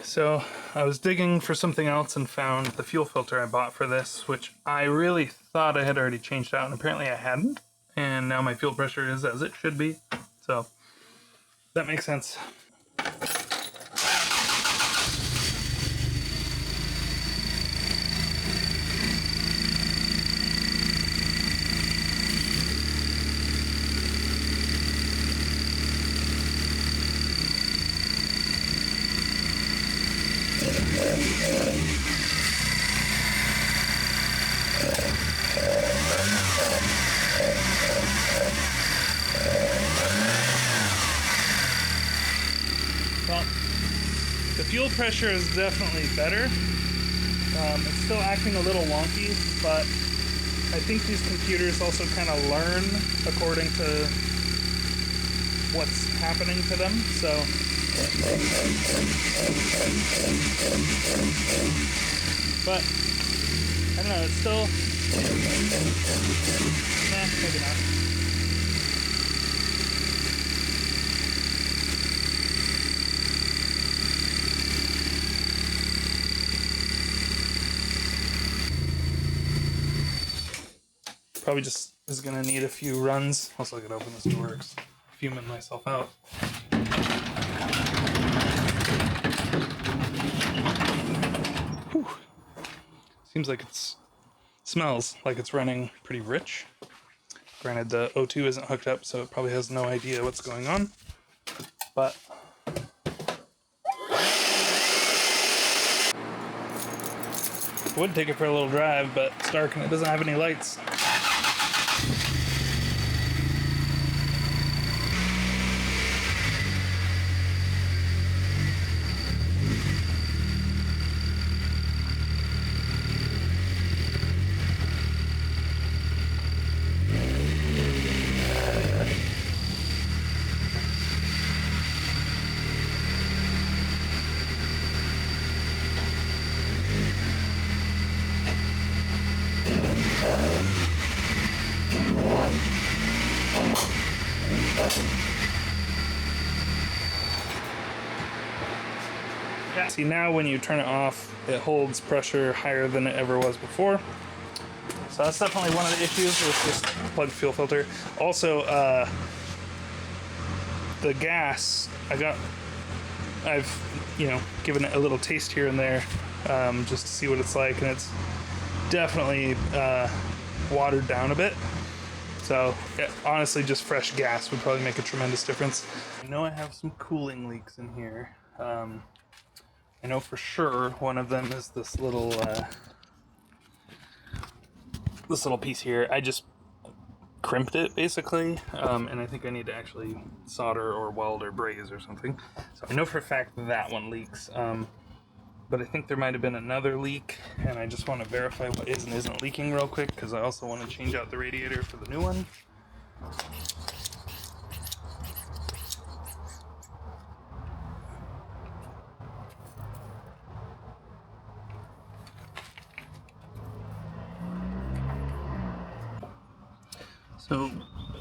So I was digging for something else and found the fuel filter I bought for this, which I really thought I had already changed out, and apparently I hadn't. And now my fuel pressure is as it should be. So that makes sense. Well, the fuel pressure is definitely better. It's still acting a little wonky, but I think these computers also kind of learn according to what's happening to them, so... But, I don't know, it's still... maybe not. Probably just is gonna need a few runs. Also, I could open this door because I'm fuming myself out. Whew. Seems like smells like it's running pretty rich. Granted, the O2 isn't hooked up, so it probably has no idea what's going on. But I would take it for a little drive, but it's dark and it doesn't have any lights. Yeah, see, now when you turn it off, it holds pressure higher than it ever was before. So that's definitely one of the issues with this plugged fuel filter. Also, the gas, I've given it a little taste here and there, just to see what it's like, and it's definitely watered down a bit. So yeah, honestly, just fresh gas would probably make a tremendous difference. I know I have some cooling leaks in here. I know for sure one of them is this little piece here. I just crimped it basically, and I think I need to actually solder or weld or braze or something. So I know for a fact that one leaks, but I think there might have been another leak, and I just want to verify what is and isn't leaking real quick, because I also want to change out the radiator for the new one. So,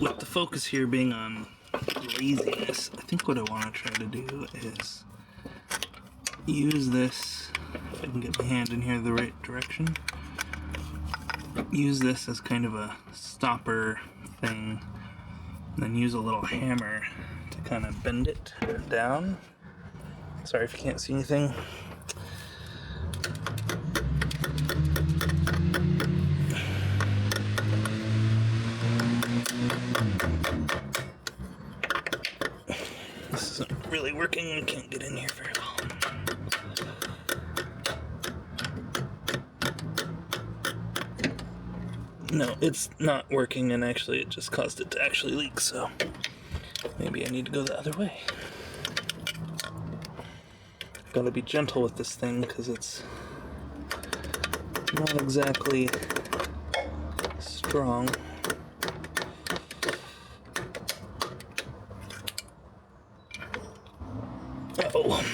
with the focus here being on laziness, I think what I want to try to do is use this, if I can get my hand in here the right direction, use this as kind of a stopper thing, and then use a little hammer to kind of bend it down. Sorry if you can't see anything. This isn't really working, I can't get in here very well. No, it's not working, and actually it just caused it to actually leak, so maybe I need to go the other way. Gotta be gentle with this thing because it's not exactly strong. Uh-oh.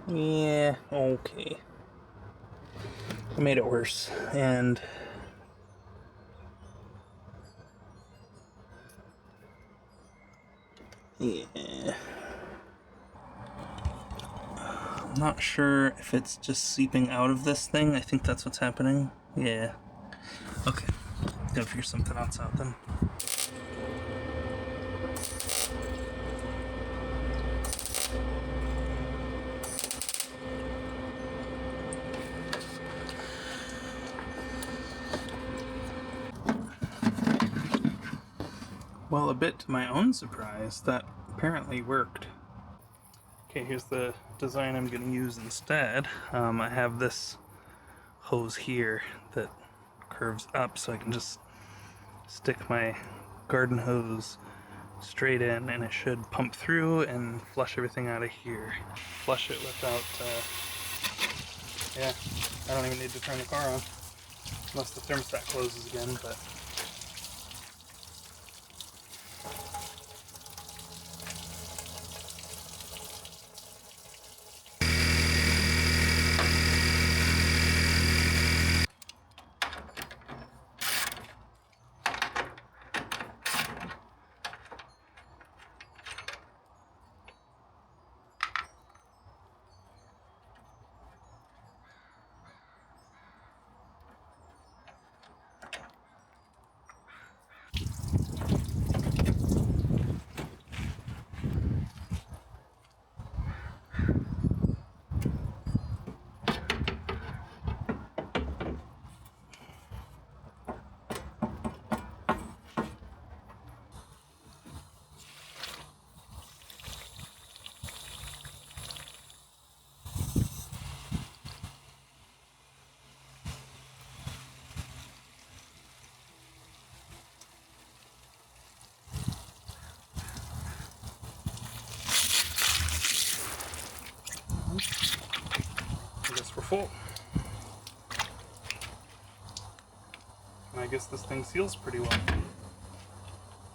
Yeah, okay. I made it worse, and Yeah. I'm not sure if it's just seeping out of this thing. I think that's what's happening. Yeah. Okay. Gotta figure something else out then. Well, a bit to my own surprise, that apparently worked. Okay, here's the design I'm going to use instead. I have this hose here that curves up, so I can just stick my garden hose straight in and it should pump through and flush everything out of here. Flush it without, yeah, I don't even need to turn the car on unless the thermostat closes again, but I guess we're full. And I guess this thing seals pretty well.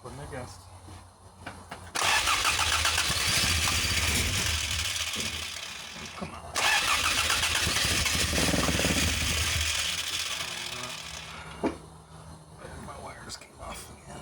Wouldn't have guessed. Come on. My wires came off again.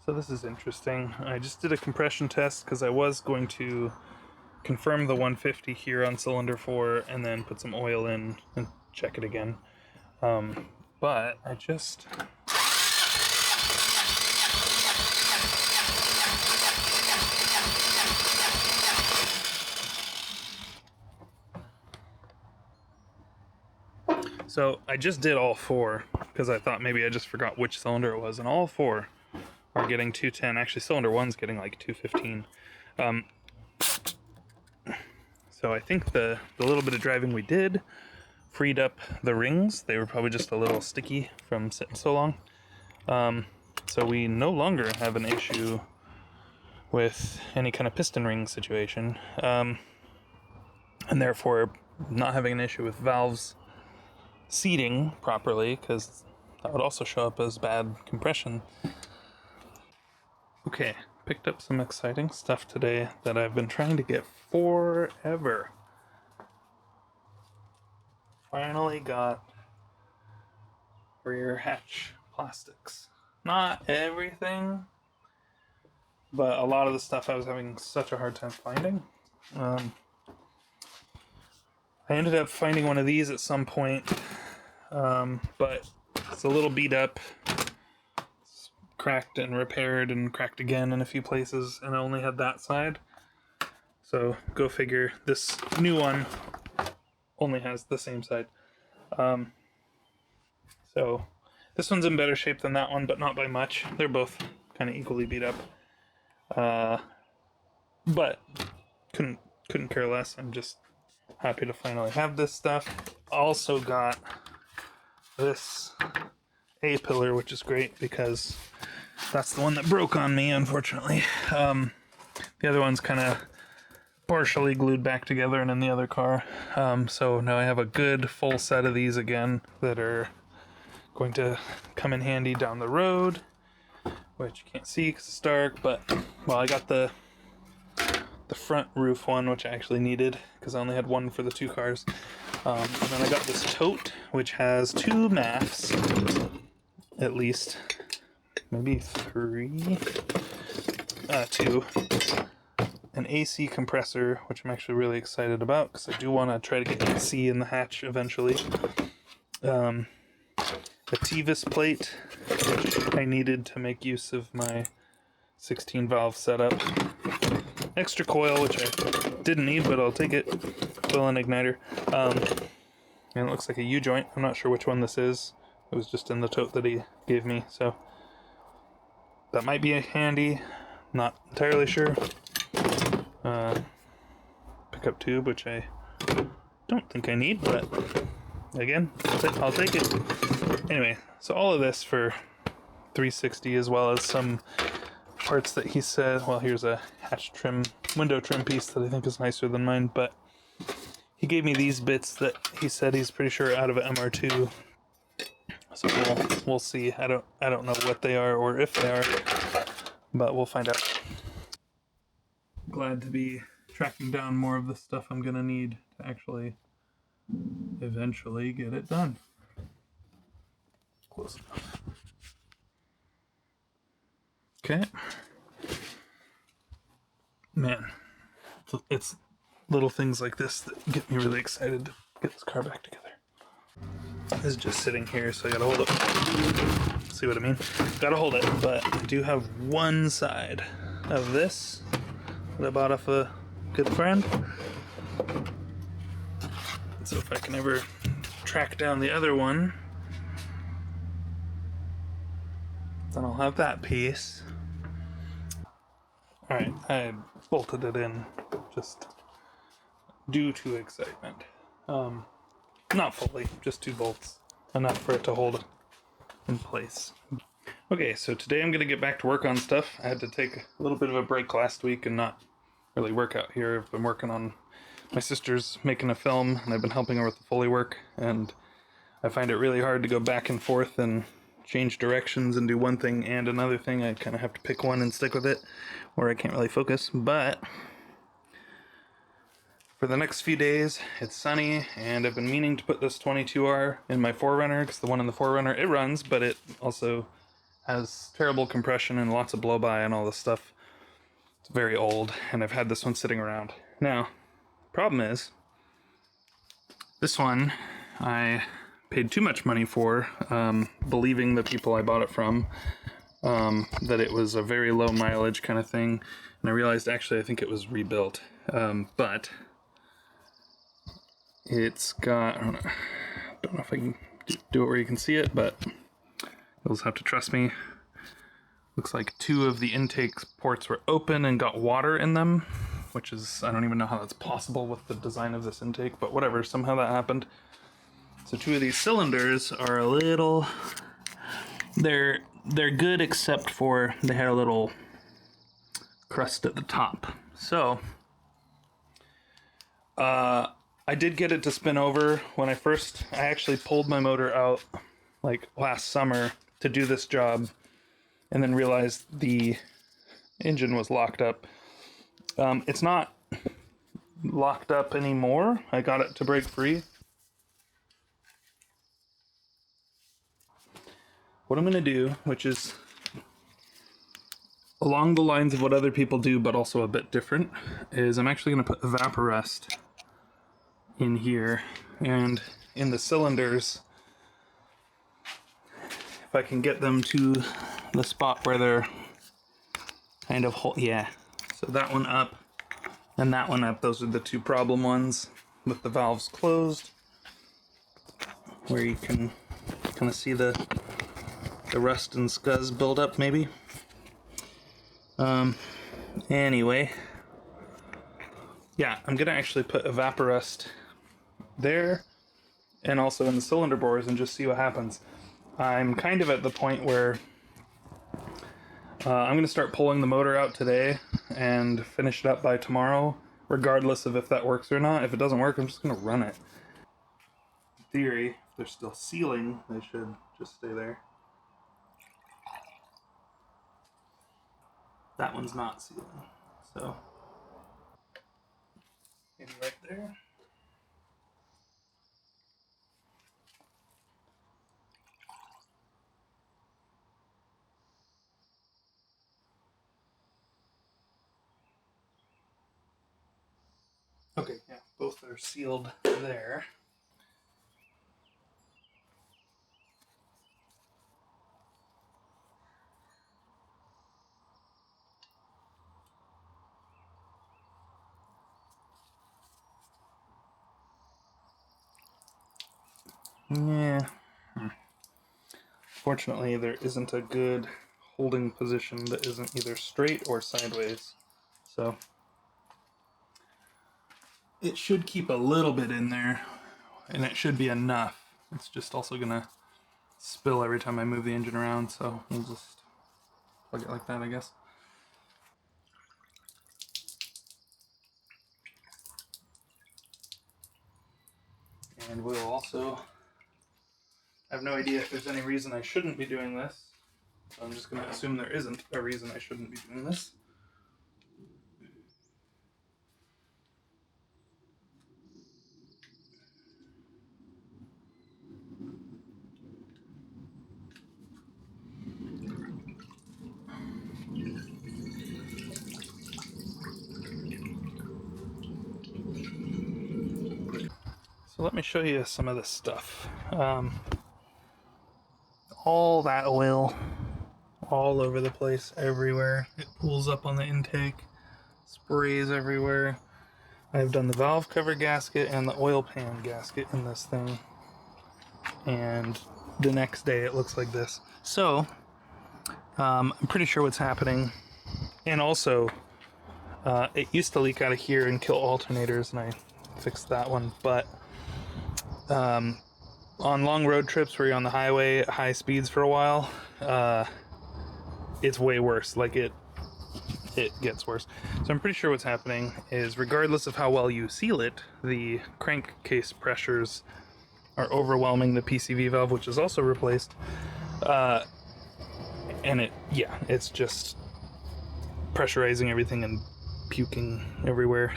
So this is interesting. I just did a compression test because I was going to confirm the 150 here on cylinder 4 and then put some oil in and check it again. But I just... So I just did all 4 because I thought maybe I just forgot which cylinder it was, and all 4 are getting 210. Actually, cylinder 1's getting like 215. So I think the little bit of driving we did freed up the rings. They were probably just a little sticky from sitting so long. So we no longer have an issue with any kind of piston ring situation. And therefore not having an issue with valves seating properly, because that would also show up as bad compression. Okay, picked up some exciting stuff today that I've been trying to get forever. Finally got rear hatch plastics. Not everything, but a lot of the stuff I was having such a hard time finding. I ended up finding one of these at some point, but it's a little beat up. It's cracked and repaired and cracked again in a few places, and I only had that side. So go figure, this new one only has the same side. So this one's in better shape than that one, but not by much. They're both kind of equally beat up. But couldn't care less. I'm just happy to finally have this stuff. Also got this A-pillar, which is great because that's the one that broke on me, unfortunately. The other one's kind of partially glued back together and in the other car. So now I have a good full set of these again that are going to come in handy down the road, which you can't see because it's dark, but, well, I got the front roof one, which I actually needed because I only had one for the two cars. And then I got this tote, which has two MAFs, at least, maybe three, two, an AC compressor, which I'm actually really excited about because I do want to try to get AC in the hatch eventually. A TVIS plate, which I needed to make use of my 16 valve setup. Extra coil, which I didn't need, but I'll take it. Coil and igniter. And it looks like a U-joint. I'm not sure which one this is. It was just in the tote that he gave me, so that might be handy. Not entirely sure. Pickup tube, which I don't think I need, but again, I'll take it. Anyway, so all of this for $360, as well as some parts that he said, well, here's a hatch trim, window trim piece that I think is nicer than mine, but he gave me these bits that he said he's pretty sure out of an MR2. So we'll see. I don't know what they are or if they are, but we'll find out. Glad to be tracking down more of the stuff I'm gonna need to actually eventually get it done. Close enough. Okay. Man, it's little things like this that get me really excited to get this car back together. This is just sitting here, so I gotta hold it. See what I mean? Gotta hold it, but I do have one side of this that I bought off a good friend. So if I can ever track down the other one, then I'll have that piece. Alright, I bolted it in just due to excitement. Not fully, just 2 bolts. Enough for it to hold in place. Okay, so today I'm going to get back to work on stuff. I had to take a little bit of a break last week and not really work out here. I've been working on my sister's making a film, and I've been helping her with the Foley work, and I find it really hard to go back and forth and change directions and do one thing and another thing. I kind of have to pick one and stick with it, or I can't really focus. But for the next few days, it's sunny, and I've been meaning to put this 22R in my 4runner, because the one in the 4runner, it runs, but it also has terrible compression and lots of blow-by and all this stuff. It's very old, and I've had this one sitting around. Now, problem is, this one I paid too much money for, believing the people I bought it from, that it was a very low mileage kind of thing, and I realized actually I think it was rebuilt, but it's got, I don't know if I can do it where you can see it, but you'll just have to trust me. Looks like 2 of the intake ports were open and got water in them, which is, I don't even know how that's possible with the design of this intake, but whatever, somehow that happened. So 2 of these cylinders are a little, they're good except for they had a little crust at the top. So, I did get it to spin over when I actually pulled my motor out like last summer to do this job, and then realized the engine was locked up. It's not locked up anymore. I got it to break free. What I'm going to do, which is along the lines of what other people do, but also a bit different, is I'm actually going to put evaporest in here, and in the cylinders, if I can get them to the spot where they're kind of yeah. So that one up and that one up, those are the two problem ones with the valves closed, where you can kind of see the rust and scuzz build up maybe. Anyway, yeah, I'm gonna actually put evaporest there and also in the cylinder bores and just see what happens. I'm kind of at the point where I'm gonna start pulling the motor out today and finish it up by tomorrow, regardless of if that works or not. If it doesn't work, I'm just gonna run it. In theory, if they're still sealing, they should just stay there. That one's not sealing, so maybe right there. Okay, yeah, both are sealed there. Yeah. Fortunately, there isn't a good holding position that isn't either straight or sideways. So it should keep a little bit in there, and it should be enough. It's just also gonna spill every time I move the engine around, so we'll just plug it like that, I guess. And we'll also, I have no idea if there's any reason I shouldn't be doing this. So I'm just gonna assume there isn't a reason I shouldn't be doing this. So let me show you some of this stuff. All that oil all over the place, everywhere. It pools up on the intake, sprays everywhere. I've done the valve cover gasket and the oil pan gasket in this thing, and the next day it looks like this. So I'm pretty sure what's happening, and also it used to leak out of here and kill alternators, and I fixed that one, but on long road trips where you're on the highway at high speeds for a while, it's way worse. Like it gets worse. So I'm pretty sure what's happening is, regardless of how well you seal it, the crankcase pressures are overwhelming the PCV valve, which is also replaced. And it's just pressurizing everything and puking everywhere.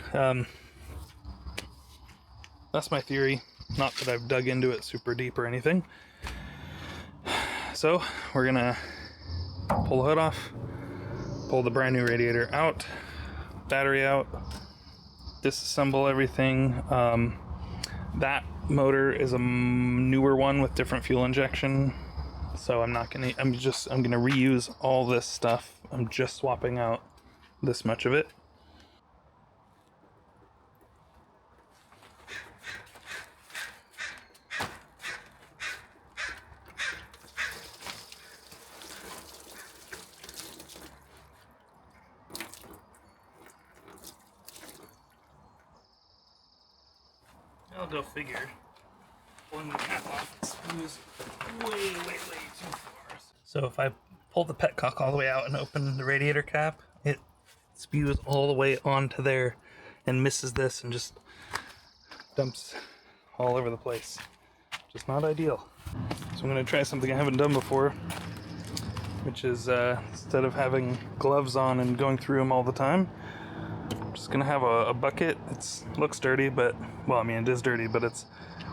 That's my theory. Not that I've dug into it super deep or anything. So we're gonna pull the hood off, pull the brand new radiator out, battery out, disassemble everything. That motor is a newer one with different fuel injection, so I'm gonna reuse all this stuff. I'm just swapping out this much of it. I'll go figure. Pulling the cap off spews way too far. So if I pull the petcock all the way out and open the radiator cap, it spews all the way onto there and misses this and just dumps all over the place. Just not ideal. So I'm going to try something I haven't done before, which is instead of having gloves on and going through them all the time, I'm just going to have a bucket. It looks dirty, but, well, I mean, it is dirty, but it's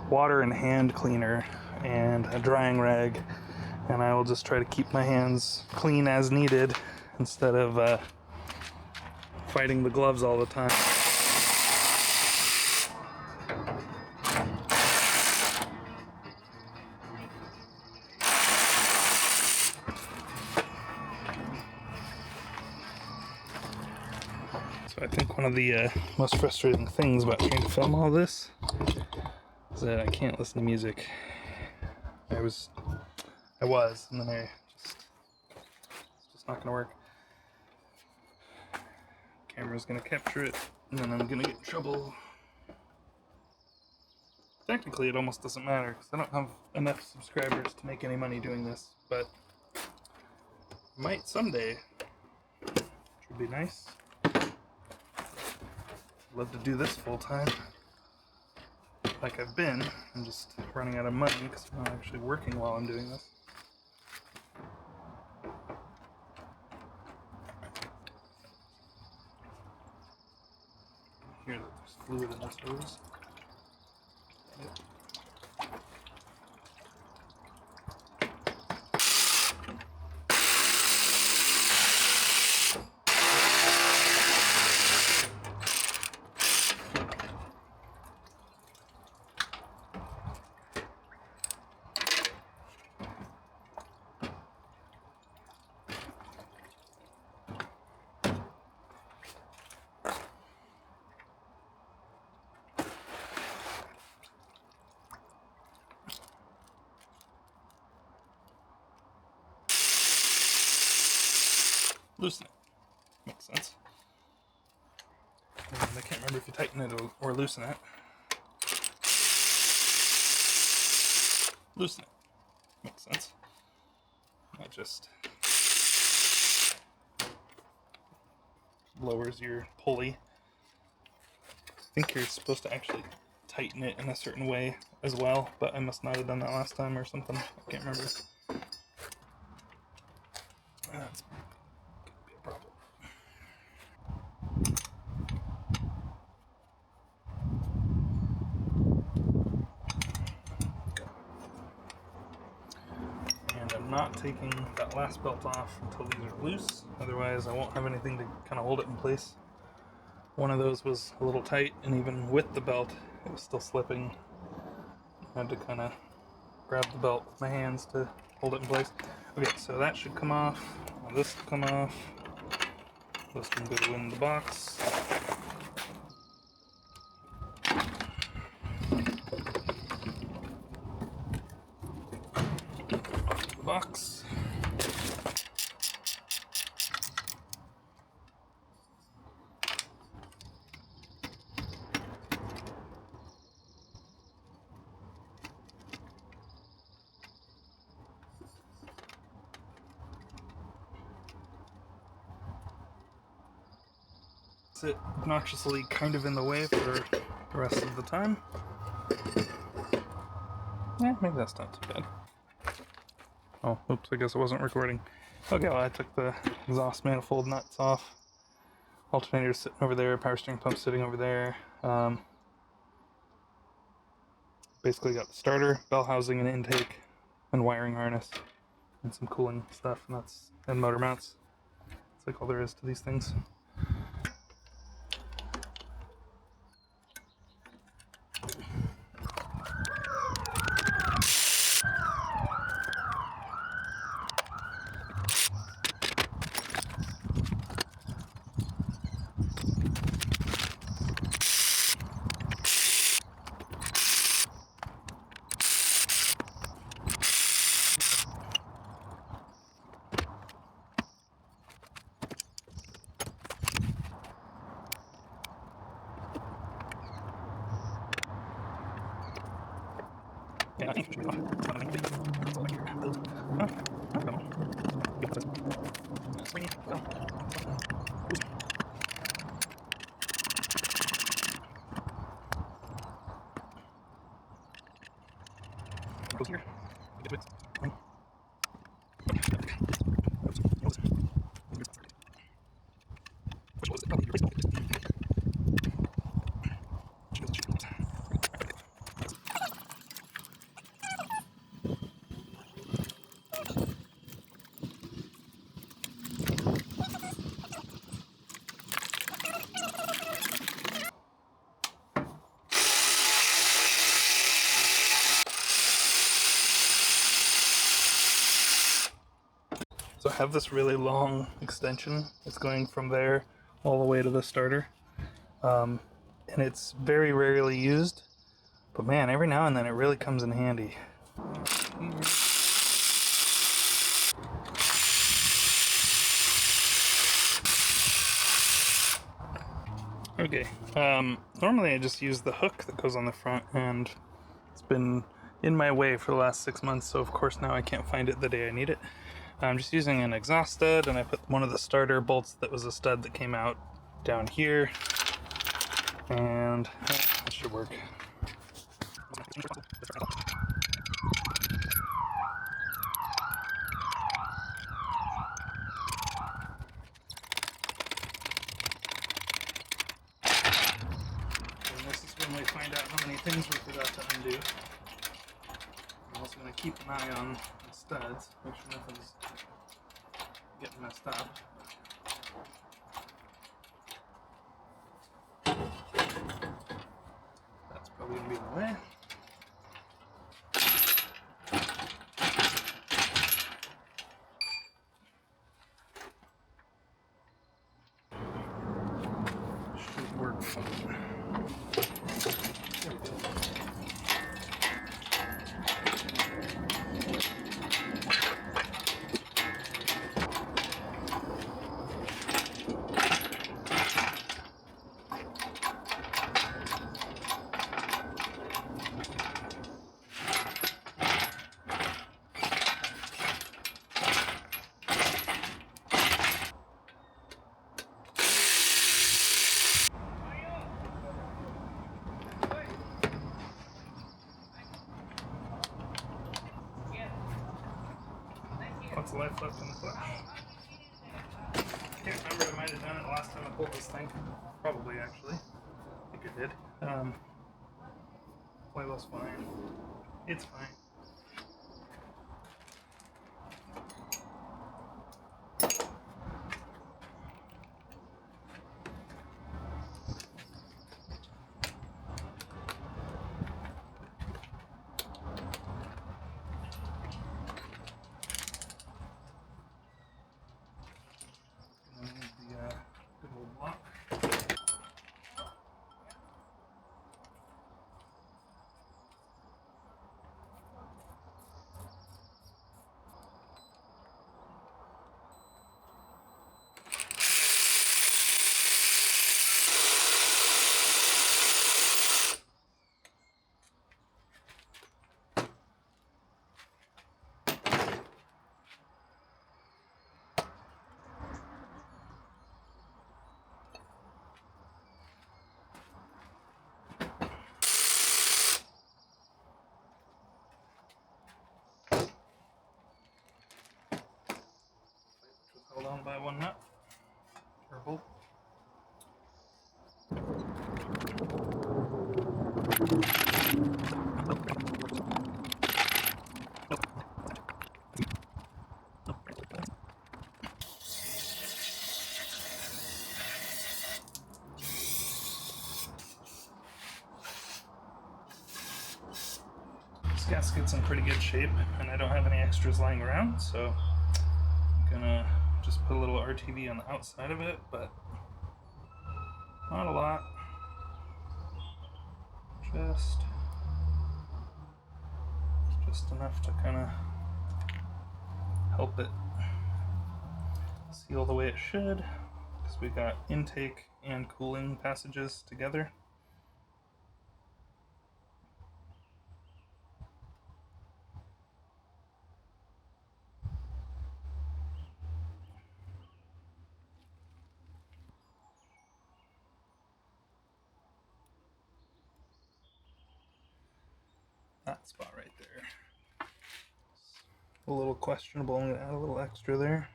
water and hand cleaner and a drying rag, and I will just try to keep my hands clean as needed instead of fighting the gloves all the time. So I think one of the most frustrating things about trying to film all this is that I can't listen to music. I was, and then it's just not gonna work. Camera's gonna capture it, and then I'm gonna get in trouble. Technically, it almost doesn't matter because I don't have enough subscribers to make any money doing this, but might someday, which would be nice. I'd love to do this full time, like I've been. I'm just running out of money because I'm not actually working while I'm doing this. Hear that there's fluid in this hose. Yep. Loosen it. Makes sense. And I can't remember if you tighten it or loosen it. Loosen it. Makes sense. That just lowers your pulley. I think you're supposed to actually tighten it in a certain way as well, but I must not have done that last time or something. I can't remember. That's gonna be a problem. And I'm not taking that last belt off until these are loose, otherwise I won't have anything to kind of hold it in place. One of those was a little tight, and even with the belt, it was still slipping. I had to kind of grab the belt with my hands to hold it in place. Okay, so that should come off. Now this will come off. This can go in the box. The box. Sit obnoxiously kind of in the way for the rest of the time. Yeah, maybe that's not too bad. Oh, oops, I guess it wasn't recording. Okay, well, I took the exhaust manifold nuts off. Alternator's sitting over there, power steering pump sitting over there. Basically got the starter, bell housing and intake, and wiring harness, and some cooling stuff, and motor mounts. That's like all there is to these things. So I have this really long extension. It's going from there all the way to the starter. And it's very rarely used, but man, every now and then it really comes in handy. Okay, normally I just use the hook that goes on the front, and it's been in my way for the last 6 months, so of course now I can't find it the day I need it. I'm just using an exhaust stud, and I put one of the starter bolts that was a stud that came out down here, and that should work. And this is when we find out how many things we forgot to undo. I'm also going to keep an eye on the studs, make sure nothing's getting messed up. That's probably going to be in the way. Should work fine. There we go. Lots of life left in the clutch. Can't remember, I might have done it last time I pulled this thing. Probably, actually. I think I did. Flywheel's fine. It's fine. And then the good old block. Held on by one nut, or bolt. This gasket's in pretty good shape, and I don't have any extras lying around, so I'm gonna just put a little RTV on the outside of it, but not a lot. Just enough to kind of help it seal the way it should, because we got intake and cooling passages together. That spot right there. It's a little questionable. I'm going to add a little extra there.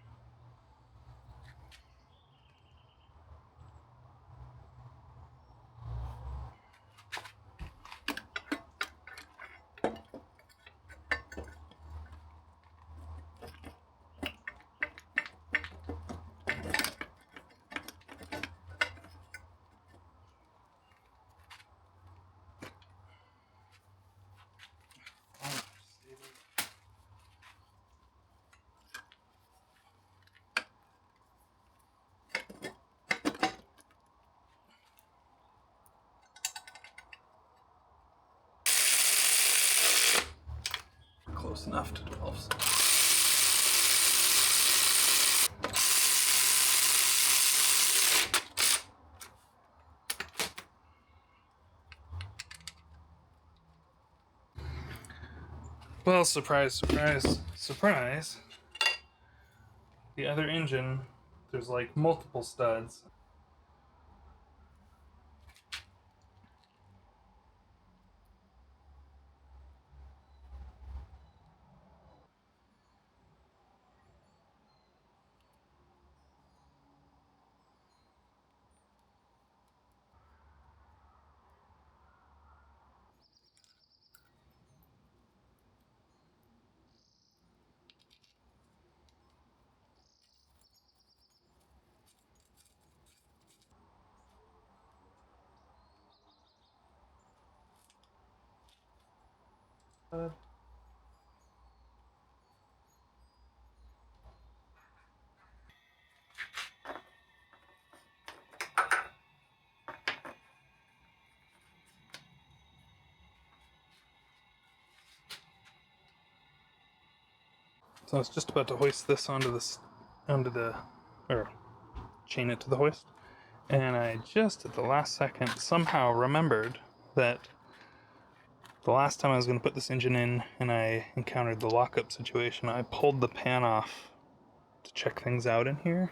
close enough to 12. Well, surprise, surprise, surprise. The other engine, there's like multiple studs. So I was just about to hoist this onto or chain it to the hoist, and I just at the last second somehow remembered that the last time I was going to put this engine in and I encountered the lockup situation, I pulled the pan off to check things out in here,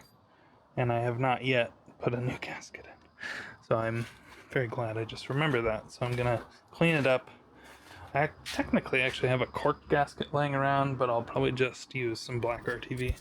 and I have not yet put a new gasket in. So I'm very glad I just remembered that. So I'm going to clean it up. I technically actually have a cork gasket laying around, but I'll probably just use some black RTV.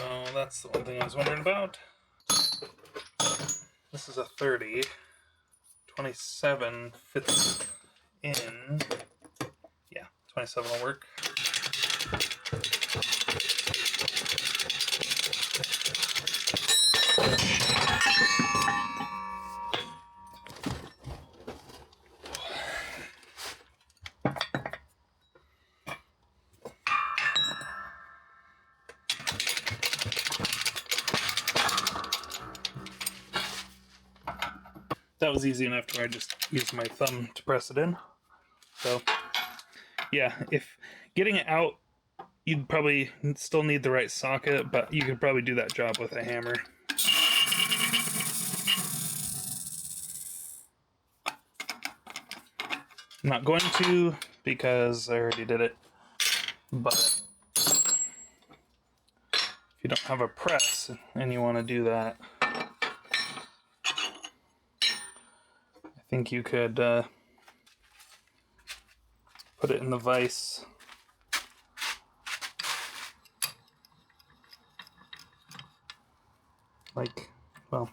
Oh, that's the one thing I was wondering about. This is a 30. 27 fits in. Yeah, 27 will work. that was easy enough where I just used my thumb to press it in. So yeah, if getting it out, you'd probably still need the right socket, but you could probably do that job with a hammer. I'm not going to because I already did it, but if you don't have a press and you want to do that, I think you could put it in the vise. Like, well,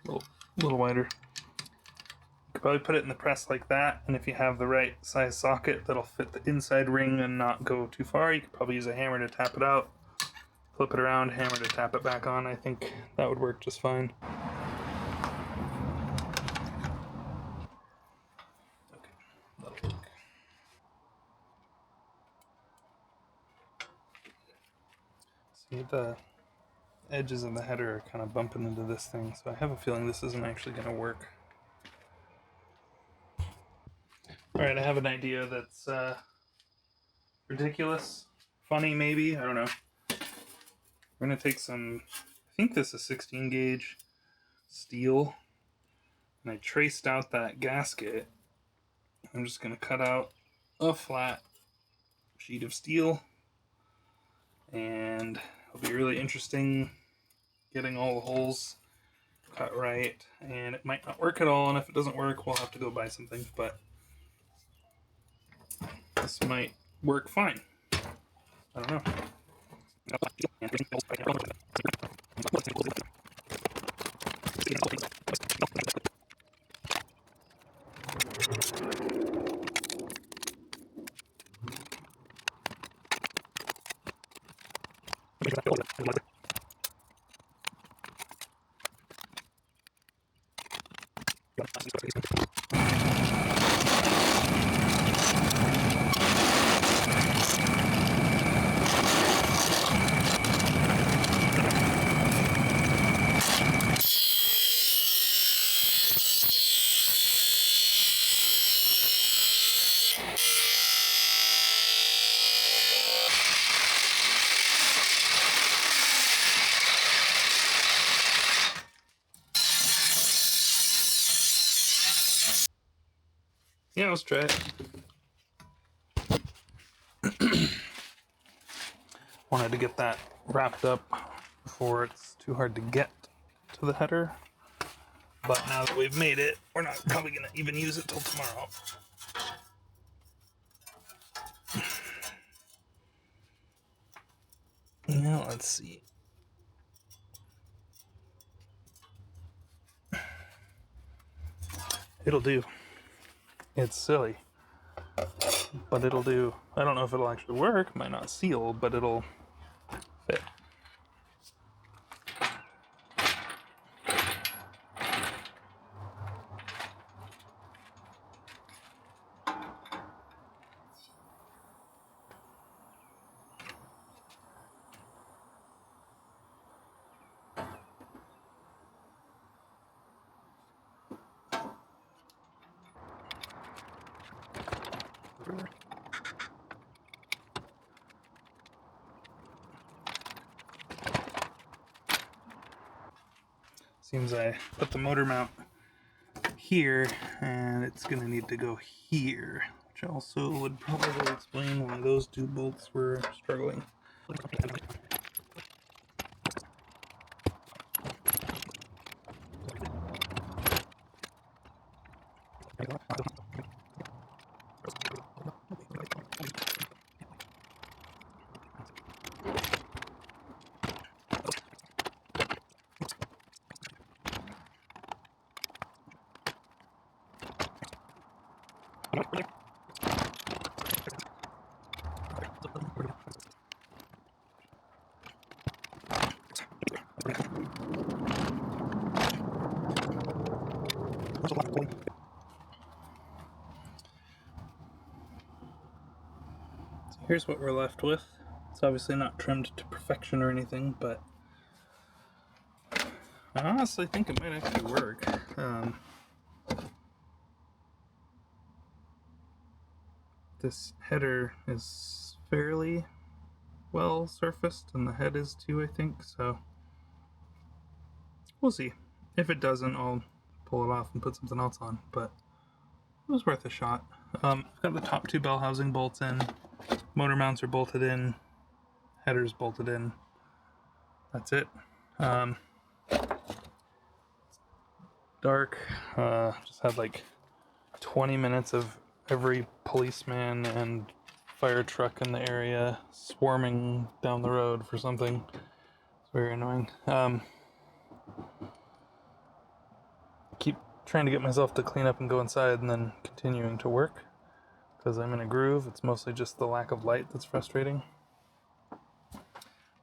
a little wider. You could probably put it in the press like that, and if you have the right size socket that'll fit the inside ring and not go too far, you could probably use a hammer to tap it out. Flip it around, hammer to tap it back on. I think that would work just fine. Okay, that'll work. See, the edges of the header are kind of bumping into this thing, so I have a feeling this isn't actually going to work. Alright, I have an idea that's ridiculous, funny maybe, I don't know. We're going to take some, I think this is 16 gauge steel, and I traced out that gasket. I'm just going to cut out a flat sheet of steel, and it'll be really interesting getting all the holes cut right, and it might not work at all, and if it doesn't work, we'll have to go buy something, but this might work fine. I don't know. Yeah, let's try it. Wanted to get that wrapped up before it's too hard to get to the header. But now that we've made it, we're not probably going to even use it till tomorrow. Now, let's see. It'll do. It's silly, but it'll do. I don't know if it'll actually work. It might not seal, but it'll fit. Seems I put the motor mount here, and it's going to need to go here, which also would probably explain why those two bolts were struggling. Here's what we're left with. It's obviously not trimmed to perfection or anything, but I honestly think it might actually work. this header is fairly well surfaced, and the head is too, I think, so we'll see. If it doesn't, I'll pull it off and put something else on, but it was worth a shot. I've got the top 2 bell housing bolts in, motor mounts are bolted in, header's bolted in. That's it. Dark. Just had like 20 minutes of every policeman and fire truck in the area swarming down the road for something. It's very annoying. Keep trying to get myself to clean up and go inside and then continuing to work because I'm in a groove. It's mostly just the lack of light that's frustrating.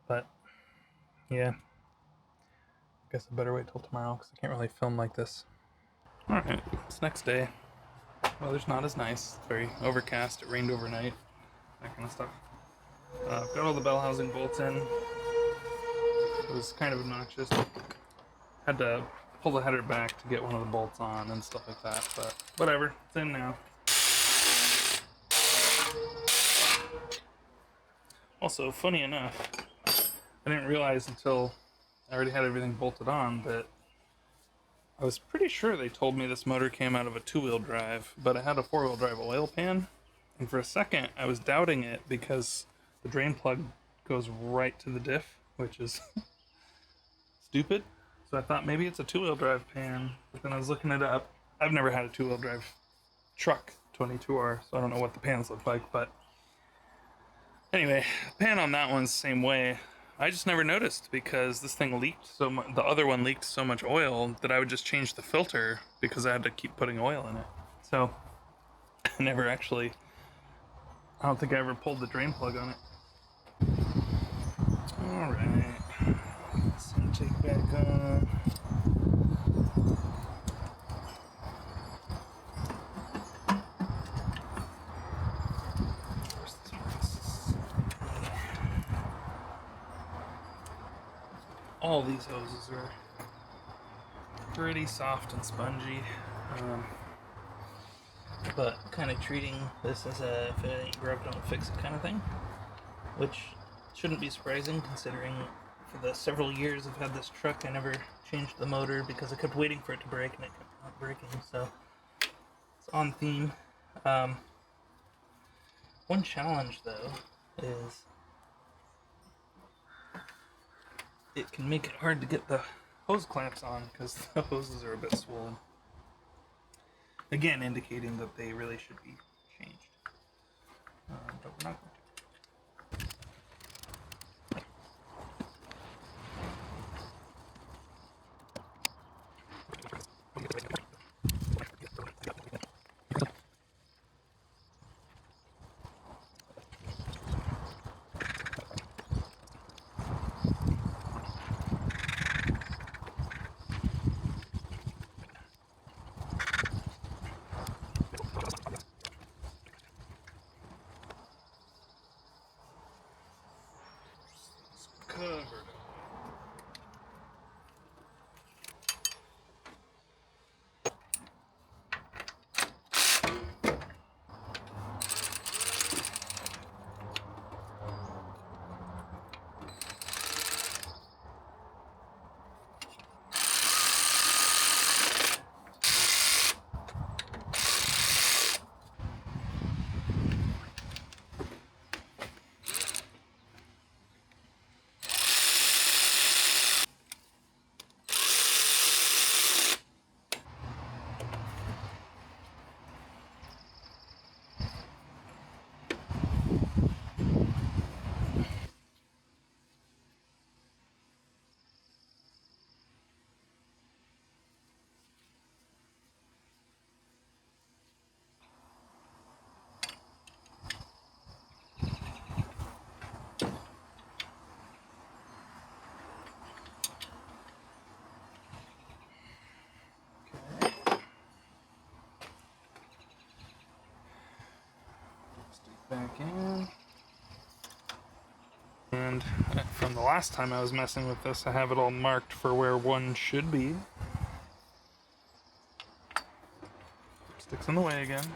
But yeah, I guess I better wait till tomorrow because I can't really film like this. Alright, it's next day. Weather's not as nice. It's very overcast. It rained overnight. That kind of stuff. I've got all the bell housing bolts in. It was kind of obnoxious. Had to pull the header back to get one of the bolts on and stuff like that, but whatever. It's in now. Also, funny enough, I didn't realize until I already had everything bolted on that I was pretty sure they told me this motor came out of a 2-wheel drive, but it had a 4-wheel drive oil pan, and for a second I was doubting it because the drain plug goes right to the diff, which is stupid. So I thought maybe it's a 2-wheel drive pan, but then I was looking it up. I've never had a 2-wheel drive truck 22R, so I don't know what the pans look like, but anyway, the pan on that one's the same way. I just never noticed because this thing leaked so much. The other one leaked so much oil that I would just change the filter because I had to keep putting oil in it. So I never actually, I don't think I ever pulled the drain plug on it. All right, let's take back on. All these hoses are pretty soft and spongy, but kind of treating this as a if it ain't broke, don't fix it kind of thing, which shouldn't be surprising considering for the several years I've had this truck I never changed the motor because I kept waiting for it to break and it kept not breaking, so it's on theme. One challenge though is it can make it hard to get the hose clamps on because the hoses are a bit swollen. Again, indicating that they really should be changed. But we're not going to. Covered. Back in. And from the last time I was messing with this, I have it all marked for where one should be. Sticks in the way again.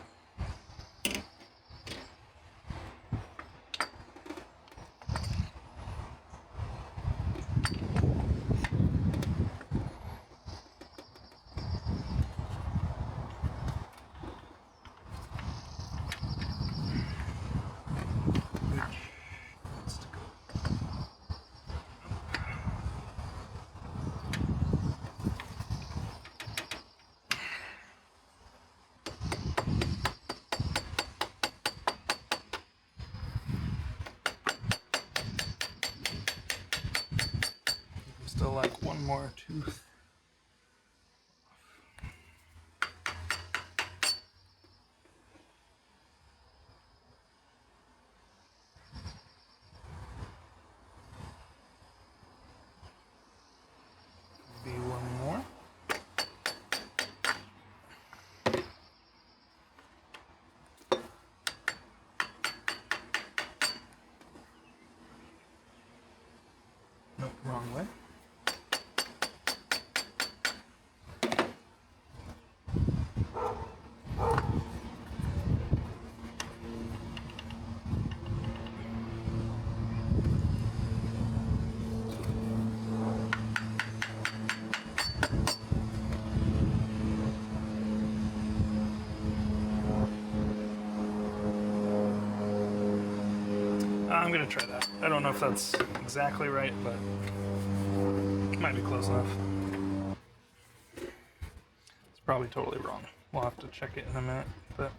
one more tooth. Maybe one more. Nope, wrong way. I'm gonna try that. I don't know if that's exactly right, but it might be close enough. It's probably totally wrong. We'll have to check it in a minute, but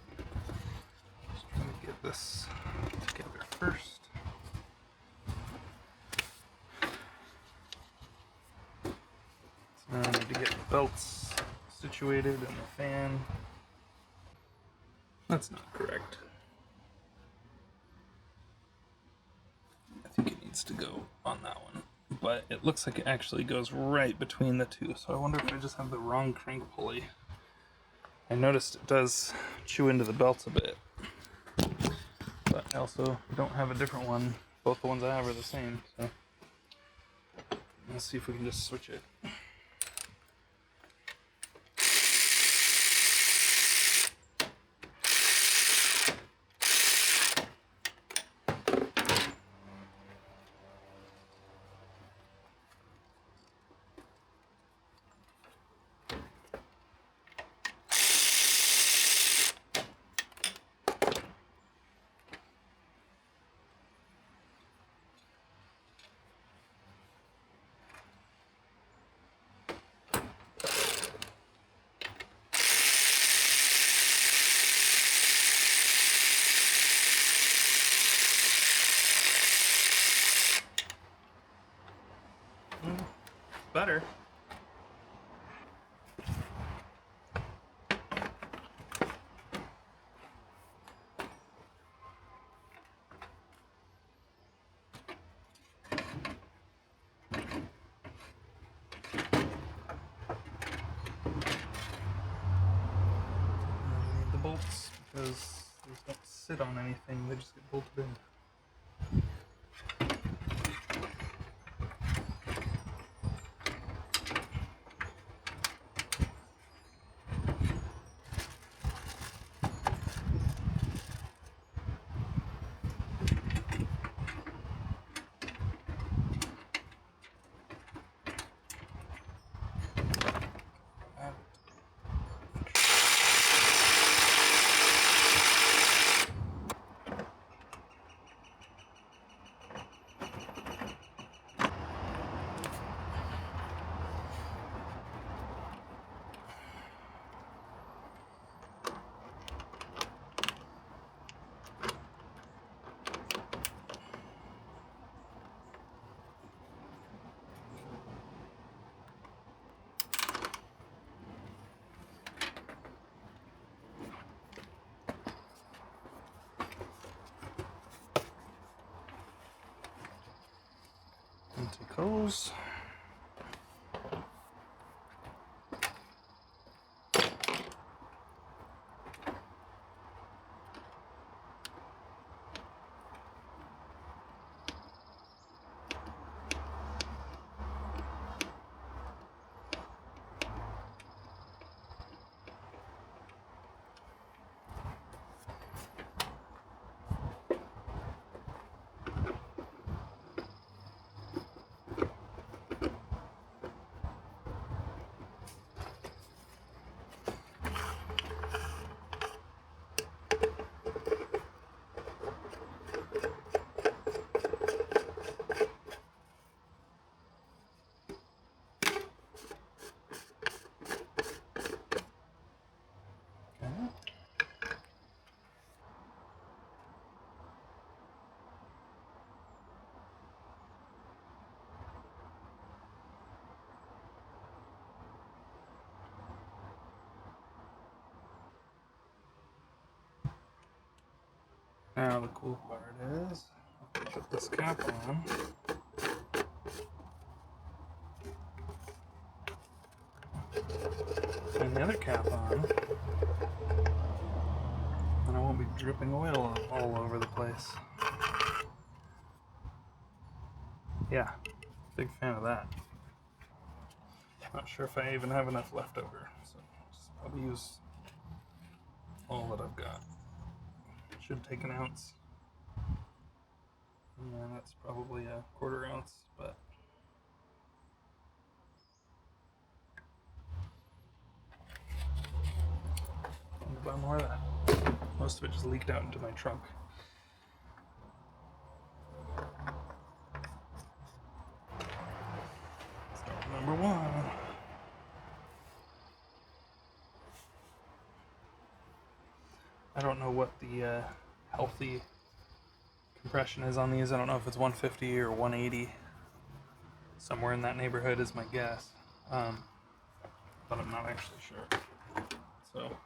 just trying to get this together first. So now I need to get the belts situated and the fan. That's not correct. I think it needs to go on that one, but it looks like it actually goes right between the two, so I wonder if I just have the wrong crank pulley. I noticed it does chew into the belt a bit, but I also don't have a different one. Both the ones I have are the same, so let's see if we can just switch it. Better. I need the bolts because these don't sit on anything, they just get bolted in. Take those. Now the cool part is, put this cap on. And the other cap on. And I won't be dripping oil all over the place. Yeah, big fan of that. Not sure if I even have enough left over, so just probably use all that I've got. Should take an ounce. Yeah, that's probably a quarter ounce, but I'll buy more of that. Most of it just leaked out into my trunk. Start number one. I don't know what the healthy compression is on these. I don't know if it's 150 or 180. Somewhere in that neighborhood is my guess. But I'm not actually sure. So.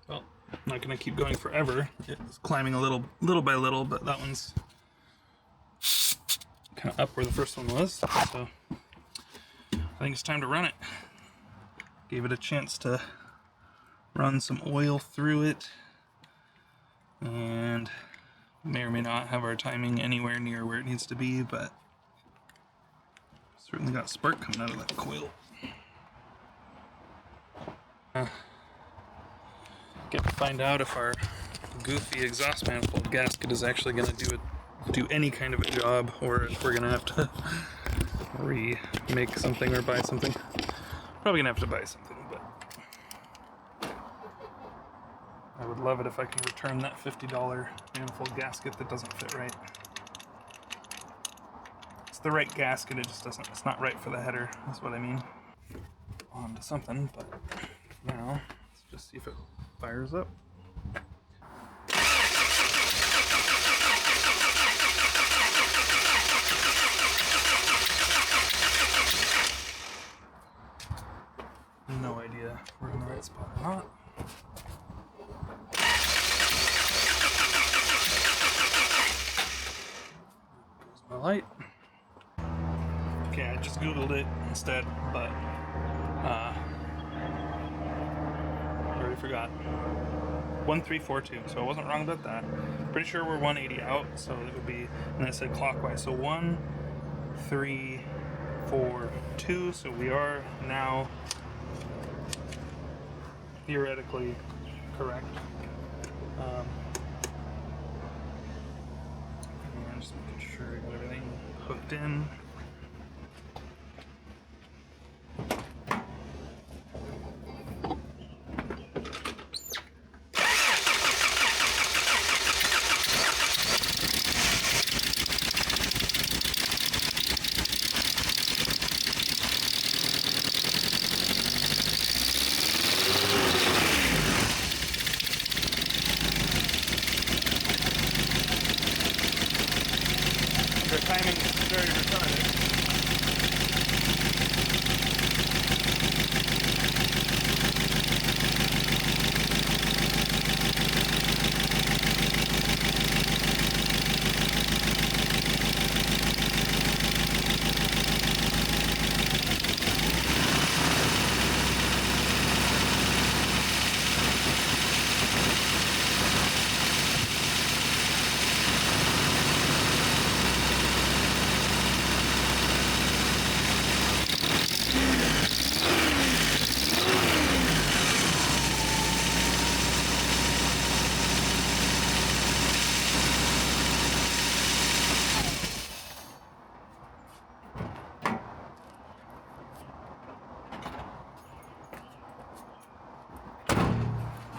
Well, I'm not gonna keep going forever. It's climbing a little by little, but that one's kind of up where the first one was. So I think it's time to run it. Gave it a chance to run some oil through it, and may or may not have our timing anywhere near where it needs to be, but certainly got spark coming out of that coil. Get to find out if our goofy exhaust manifold gasket is actually going to do any kind of a job, or if we're going to have to remake something or buy something. Probably going to have to buy something, but I would love it if I can return that $50 manifold gasket that doesn't fit right. It's the right gasket, it's not right for the header, that's what I mean. On to something, but now let's just see if it fires up. No idea if we're in the right spot or not. Goes my light. Okay, I just Googled it instead, but I already forgot. 1342, so I wasn't wrong about that. Pretty sure we're 180 out, so it would be, and I said clockwise, so 1, 3, 4, 2, so we are now theoretically correct. And just making sure I got everything hooked in. The timing is very retarded.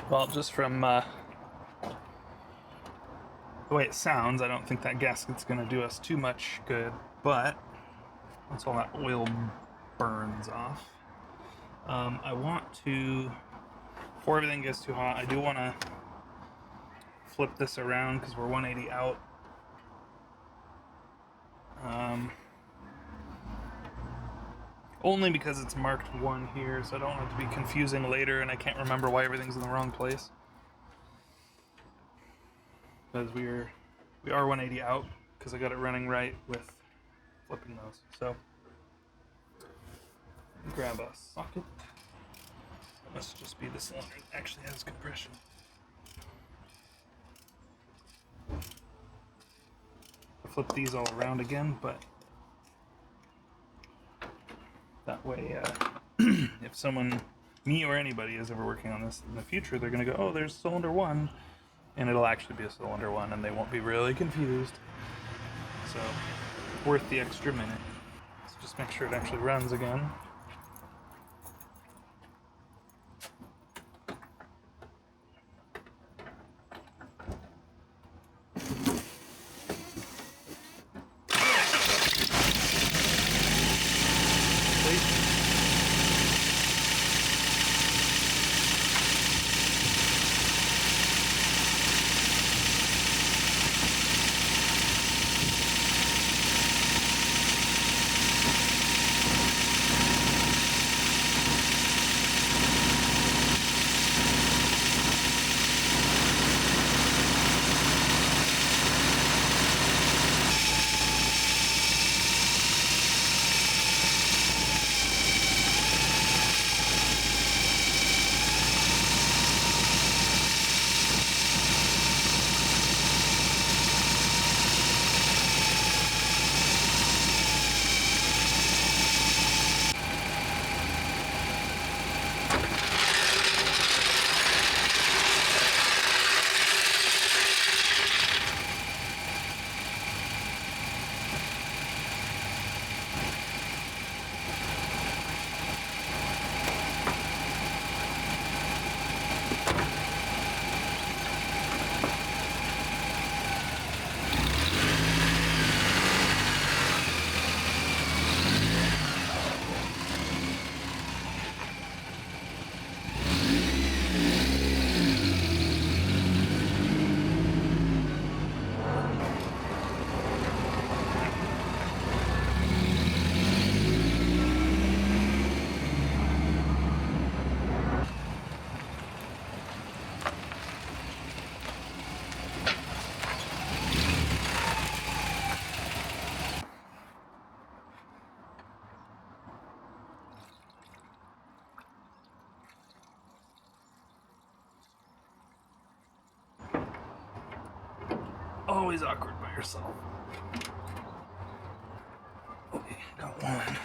Well, just from the way it sounds, I don't think that gasket's going to do us too much good, but once all that oil burns off, I want to, before everything gets too hot, I do want to flip this around because we're 180 out. Only because it's marked 1 here, so I don't want it to be confusing later and I can't remember why everything's in the wrong place. Because we are 180 out because I got it running right with flipping those. So grab a socket. That must just be the cylinder that actually has compression. I'll flip these all around again, but that way, if someone, me or anybody, is ever working on this in the future, they're going to go, oh, there's cylinder 1, and it'll actually be a cylinder 1, and they won't be really confused. So, worth the extra minute. Let's just make sure it actually runs again. Always awkward by yourself. Okay, got one.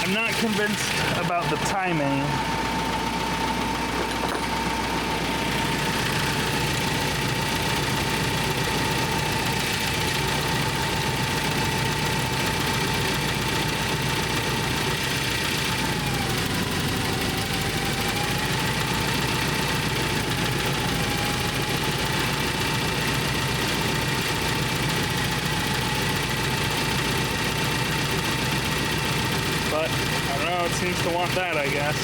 I'm not convinced about the timing. But I don't know, it seems to want that, I guess.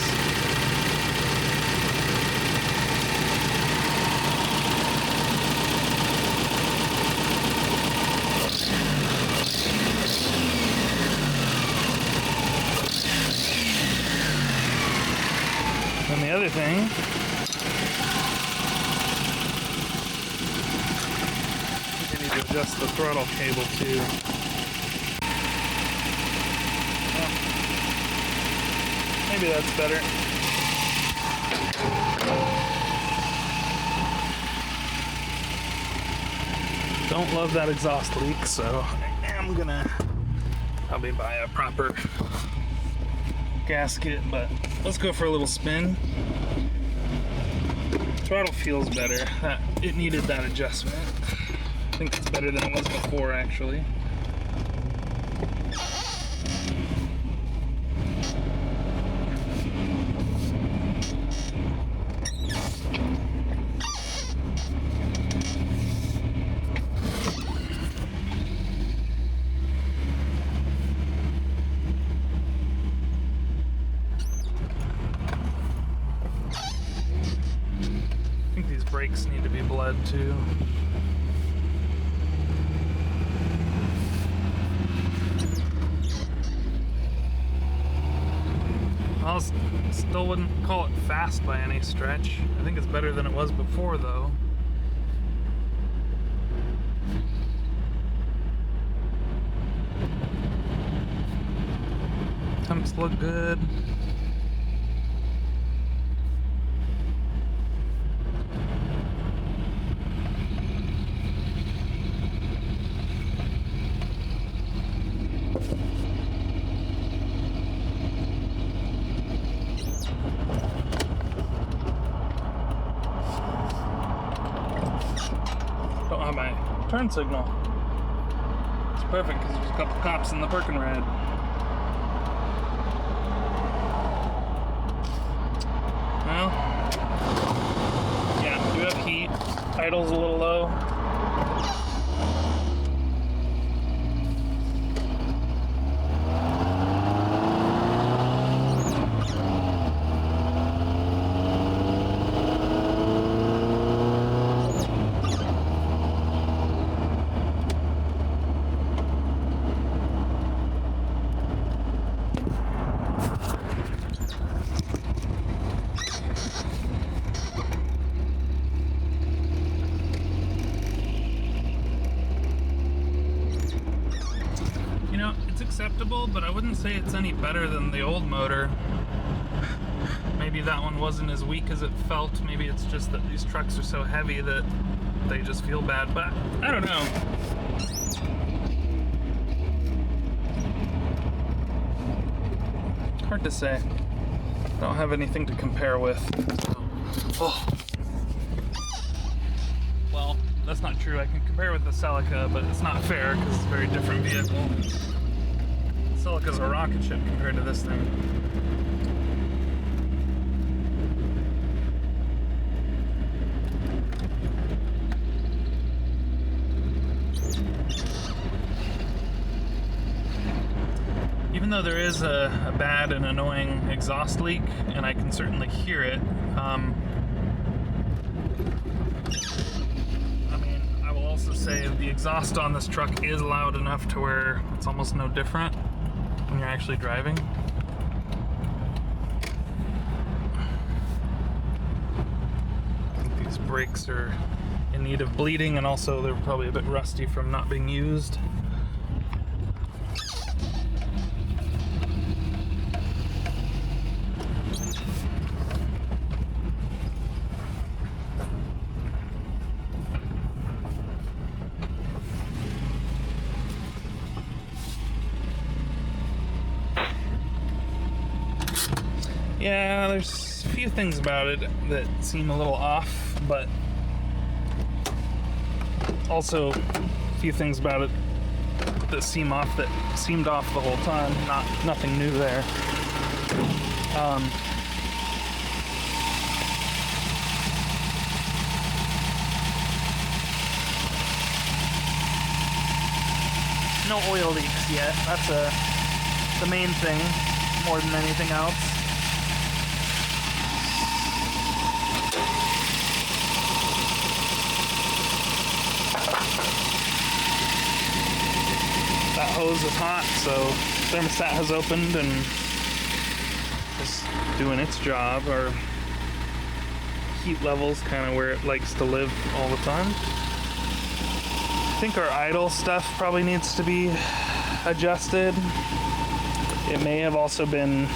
And the other thing, I need to adjust the throttle cable too. Maybe that's better. Don't love that exhaust leak, so I am gonna probably buy a proper gasket, but let's go for a little spin. Throttle feels better. It needed that adjustment. I think it's better than it was before, actually. Brakes need to be bled too. I still wouldn't call it fast by any stretch. I think it's better than it was before though. Temps look good. Don't have my turn signal. It's perfect because there's a couple cops in the parking red. Well, yeah, do have heat. Idle's a little low. Acceptable, but I wouldn't say it's any better than the old motor. Maybe that one wasn't as weak as it felt. Maybe it's just that these trucks are so heavy that they just feel bad, but I don't know. Hard to say. Don't have anything to compare with. Oh. Well, that's not true. I can compare with the Celica, but it's not fair because it's a very different vehicle. Celica's a rocket ship compared to this thing. Even though there is a bad and annoying exhaust leak, and I can certainly hear it, I mean, I will also say the exhaust on this truck is loud enough to where it's almost no different when you're actually driving. I think these brakes are in need of bleeding, and also they're probably a bit rusty from not being used. Yeah, there's a few things about it that seem a little off, but also a few things about it that seemed off the whole time. Nothing new there. No oil leaks yet. That's the main thing more than anything else. That hose is hot, so thermostat has opened and is doing its job. Our heat level's kind of where it likes to live all the time. I think our idle stuff probably needs to be adjusted. It may have also been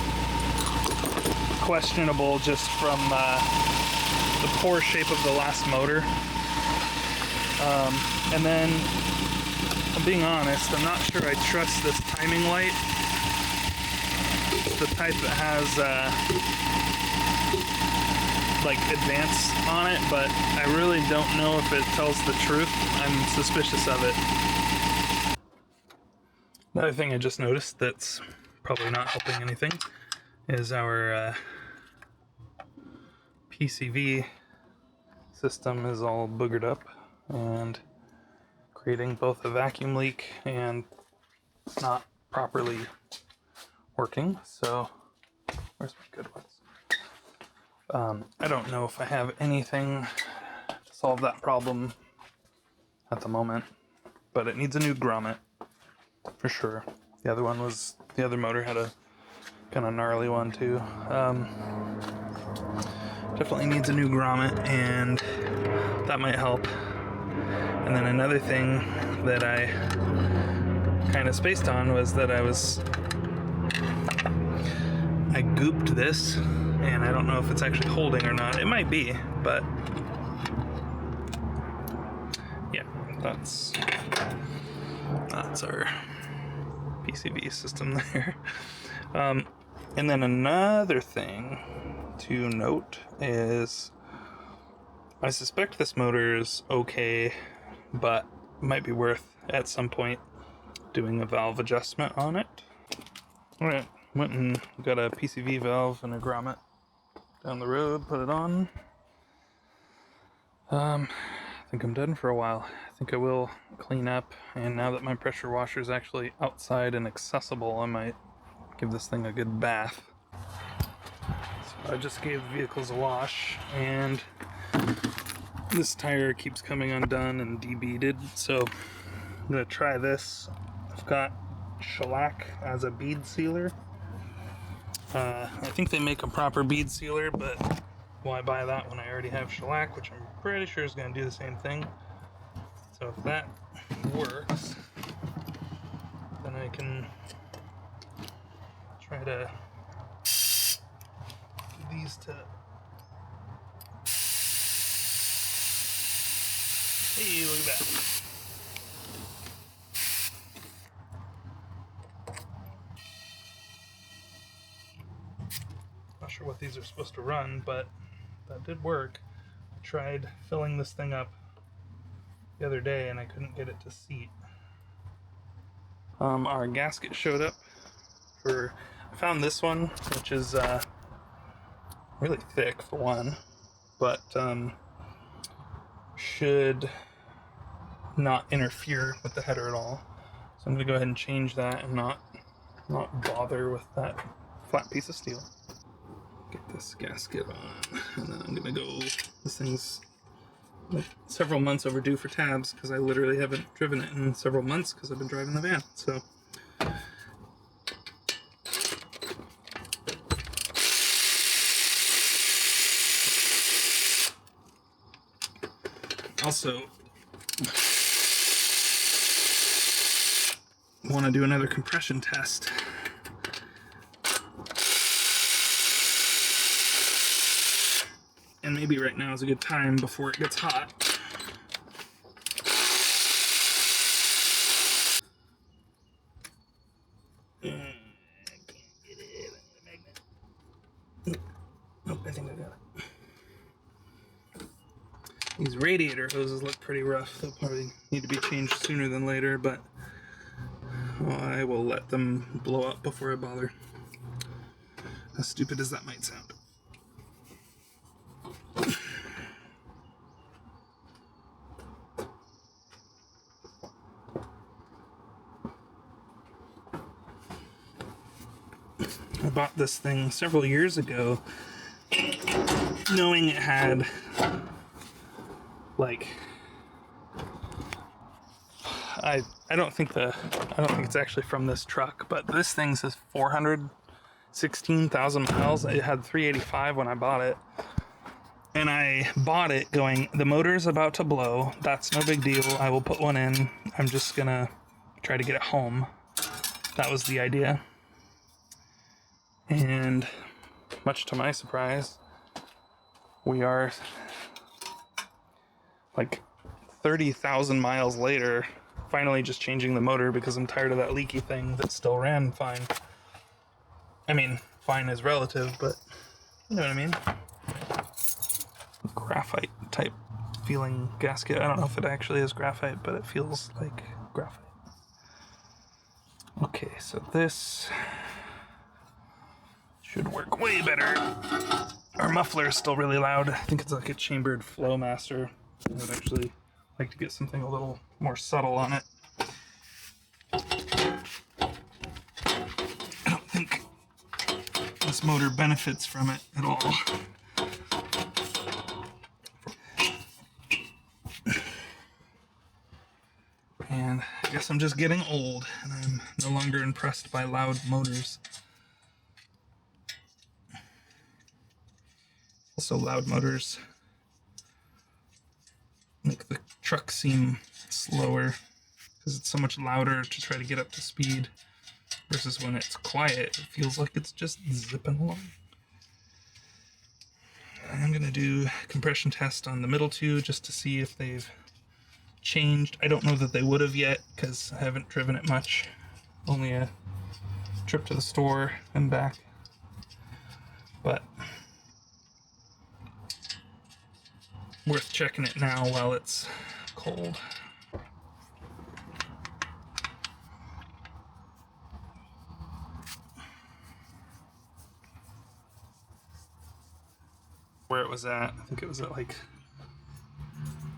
questionable just from the poor shape of the last motor. And then, I'm being honest, I'm not sure I trust this timing light. It's the type that has like advance on it, but I really don't know if it tells the truth. I'm suspicious of it. Another thing I just noticed that's probably not helping anything is our PCV system is all boogered up and creating both a vacuum leak and not properly working. So, where's my good ones? I don't know if I have anything to solve that problem at the moment, but it needs a new grommet for sure. The other motor had a kind of gnarly one too. Definitely needs a new grommet, and that might help. And then another thing that I kind of spaced on was that I gooped this, and I don't know if it's actually holding or not. It might be, but yeah, that's our PCV system there. And then another thing to note is I suspect this motor is okay, but might be worth at some point doing a valve adjustment on it. Alright, went and got a PCV valve and a grommet down the road, put it on. I think I'm done for a while. I think I will clean up, and now that my pressure washer is actually outside and accessible, I might give this thing a good bath. So I just gave the vehicles a wash, and this tire keeps coming undone and debeaded, so I'm gonna try this. I've got shellac as a bead sealer. I think they make a proper bead sealer, but why buy that when I already have shellac, which I'm pretty sure is going to do the same thing. So if that works, then I can try to do these to... Hey, look at that. Not sure what these are supposed to run, but that did work. I tried filling this thing up the other day and I couldn't get it to seat. Our gasket showed up I found this one, which is really thick for one, but should not interfere with the header at all. So I'm gonna go ahead and change that and not bother with that flat piece of steel. Get this gasket on, and then I'm gonna go. This thing's like several months overdue for tabs because I literally haven't driven it in several months because I've been driving the van. So also want to do another compression test. And maybe right now is a good time before it gets hot. I can't get it. I need a magnet. Nope, I think I got it. These radiator hoses look pretty rough. They'll probably need to be changed sooner than later, but I will let them blow up before I bother. As stupid as that might sound. I bought this thing several years ago, knowing it had, like, I don't think it's actually from this truck, but this thing says 416,000 miles. It had 385 when I bought it. And I bought it going, the motor's about to blow. That's no big deal. I will put one in. I'm just gonna try to get it home. That was the idea. And much to my surprise, we are like 30,000 miles later, finally just changing the motor because I'm tired of that leaky thing that still ran fine. I mean, fine is relative, but you know what I mean? Graphite type feeling gasket. I don't know if it actually is graphite, but it feels like graphite. Okay, so this should work way better. Our muffler is still really loud. I think it's like a chambered Flowmaster. I would actually like to get something a little more subtle on it. I don't think this motor benefits from it at all. And I guess I'm just getting old, and I'm no longer impressed by loud motors. Also, loud motors make the truck seem slower because it's so much louder to try to get up to speed versus when it's quiet, it feels like it's just zipping along. I'm going to do a compression test on the middle two just to see if they've changed. I don't know that they would have yet because I haven't driven it much. Only a trip to the store and back. But worth checking it now while it's cold. Where it was at, I think it was at like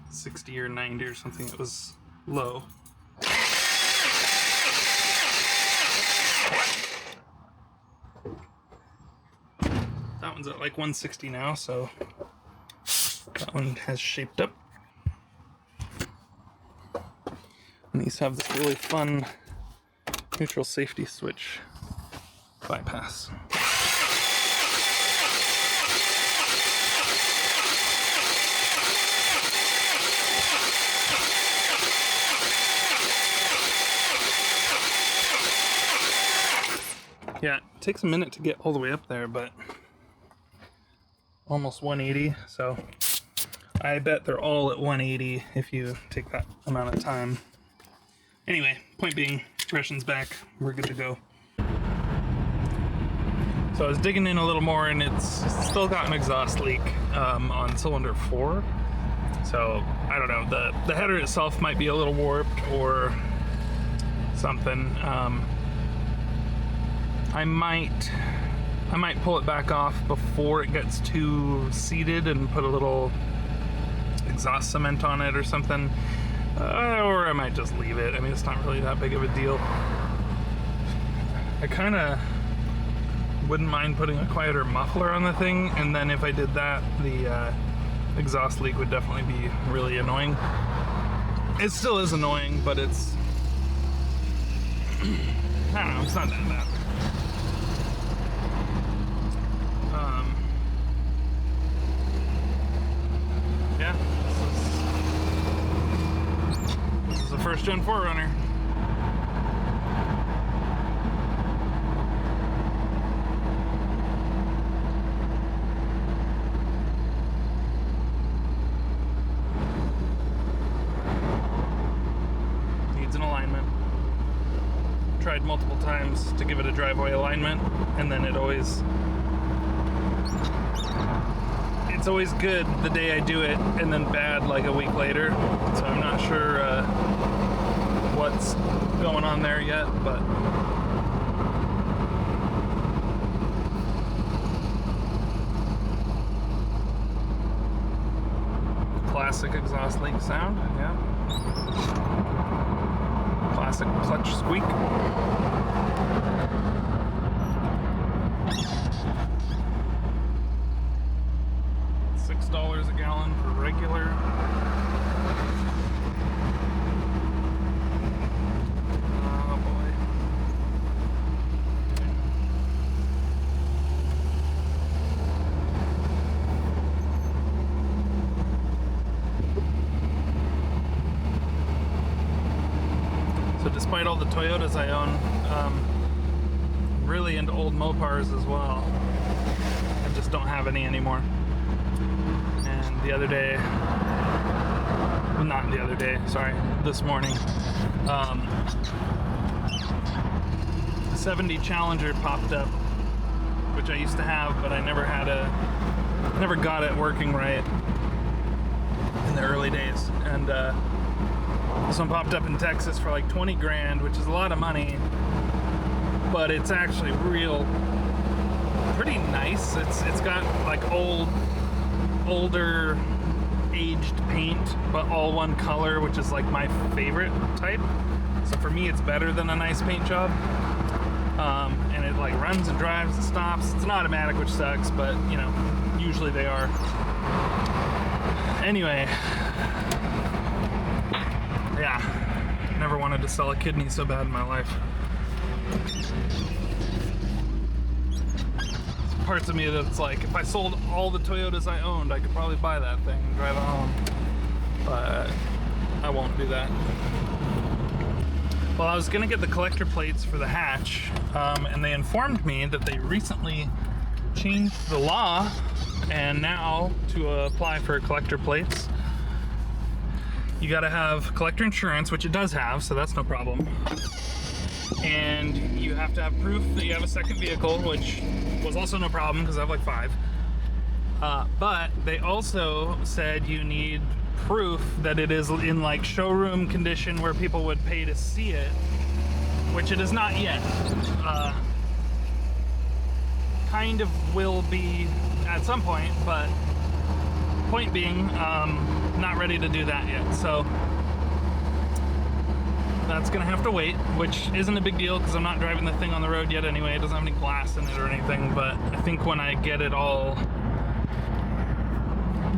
60 or 90 or something. It was low. That one's at like 160 now, so that one has shaped up. And these have this really fun neutral safety switch bypass. Yeah, it takes a minute to get all the way up there, but almost 180, so I bet they're all at 180 if you take that amount of time. Anyway, point being, compression's back, we're good to go. So I was digging in a little more, and it's still got an exhaust leak on cylinder 4. So, I don't know, the header itself might be a little warped or something. I might pull it back off before it gets too seated and put a little exhaust cement on it or something. Or I might just leave it. I mean, it's not really that big of a deal. I kind of wouldn't mind putting a quieter muffler on the thing, and then if I did that, the exhaust leak would definitely be really annoying. It still is annoying, but it's... I don't know, it's not that bad. Yeah, this is a first-gen 4runner. Needs an alignment. Tried multiple times to give it a driveway alignment, and then it's always good the day I do it, and then bad like a week later. So I'm not sure what's going on there yet, but classic exhaust leak sound, yeah. Classic clutch squeak. $6 a gallon for regular. Oh boy. So despite all the Toyotas I own, I'm really into old Mopars as well. I just don't have any anymore. And the other day, Not the other day, sorry, this morning. 70 Challenger popped up, which I used to have, but I never got it working right in the early days. And this one popped up in Texas for like 20 grand, which is a lot of money, but it's actually pretty nice. It's got like older aged paint, but all one color, which is like my favorite type. So for me, it's better than a nice paint job. And it like runs and drives and stops. It's an automatic, which sucks, but you know, usually they are. Anyway, yeah, never wanted to sell a kidney so bad in my life. Parts of me that's like, if I sold all the Toyotas I owned, I could probably buy that thing and drive it home, but I won't do that. Well, I was gonna get the collector plates for the hatch, and they informed me that they recently changed the law, and now to apply for collector plates, you gotta have collector insurance, which it does have, so that's no problem. And you have to have proof that you have a second vehicle, which was also no problem because I have like 5. But they also said you need proof that it is in like showroom condition where people would pay to see it, which it is not yet. Kind of will be at some point, but point being, not ready to do that yet. So that's gonna have to wait, which isn't a big deal because I'm not driving the thing on the road yet anyway. It doesn't have any glass in it or anything, but I think when I get it all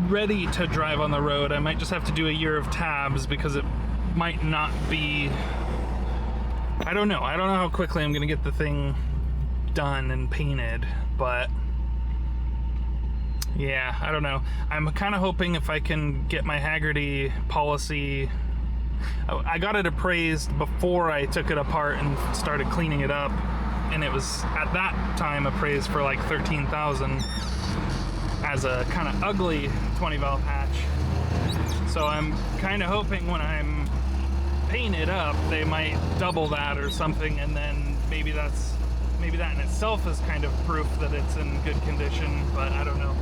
ready to drive on the road, I might just have to do a year of tabs because it might not be, I don't know how quickly I'm gonna get the thing done and painted, but yeah, I don't know. I'm kind of hoping if I can get my Haggerty policy, I got it appraised before I took it apart and started cleaning it up, and it was at that time appraised for like $13,000 as a kind of ugly 20 valve hatch. So I'm kind of hoping when I'm painting it up, they might double that or something, and then maybe that in itself is kind of proof that it's in good condition, but I don't know.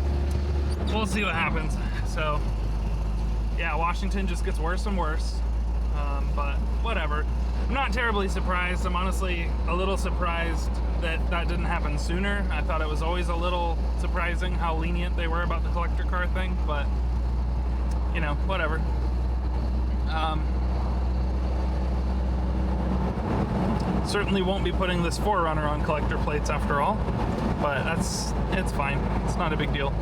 We'll see what happens. So yeah, Washington just gets worse and worse. But whatever. I'm not terribly surprised. I'm honestly a little surprised that didn't happen sooner. I thought it was always a little surprising how lenient they were about the collector car thing, but you know, whatever. Certainly won't be putting this 4Runner on collector plates after all, but it's fine. It's not a big deal.